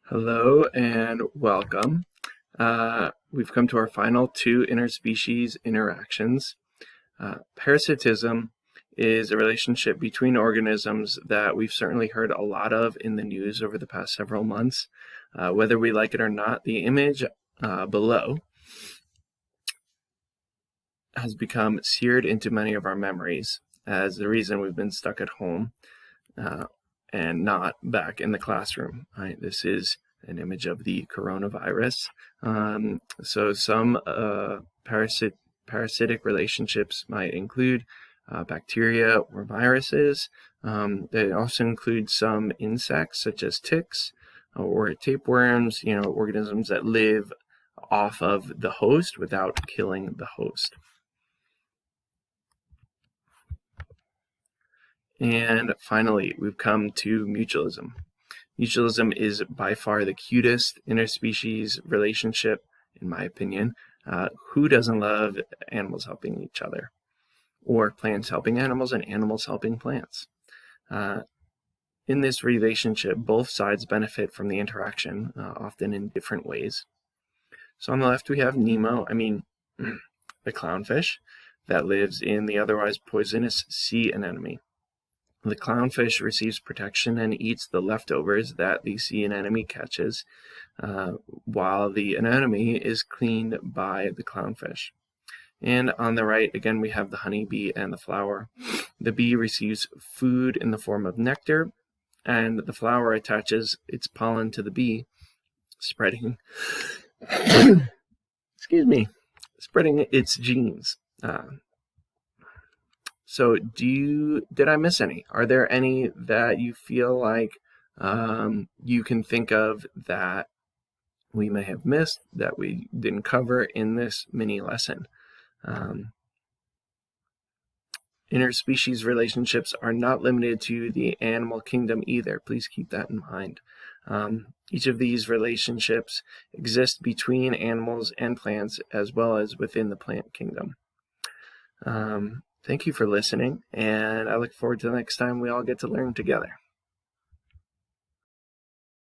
Hello and welcome. We've come to our final two interspecies interactions. Parasitism is a relationship between organisms that we've certainly heard a lot of in the news over the past several months. Whether we like it or not, the image below has become seared into many of our memories as the reason we've been stuck at home and not back in the classroom. Right? This is an image of the coronavirus. So some parasitic relationships might include bacteria or viruses. They also include some insects such as ticks or tapeworms, organisms that live off of the host without killing the host. And finally, we've come to mutualism. Mutualism is by far the cutest interspecies relationship, in my opinion. Who doesn't love animals helping each other? Or plants helping animals and animals helping plants? In this relationship, both sides benefit from the interaction, often in different ways. So on the left, we have Nemo, the clownfish that lives in the otherwise poisonous sea anemone. The clownfish receives protection and eats the leftovers that the sea anemone catches, while the anemone is cleaned by the clownfish. And on the right, again, we have the honeybee and the flower. The bee receives food in the form of nectar, and the flower attaches its pollen to the bee, spreading spreading its genes. So did I miss any? Are there any that you feel like you can think of that we may have missed, that we didn't cover in this mini lesson? Interspecies relationships are not limited to the animal kingdom either. Please keep that in mind. Each of these relationships exist between animals and plants as well as within the plant kingdom. Thank you for listening, and I look forward to the next time we all get to learn together.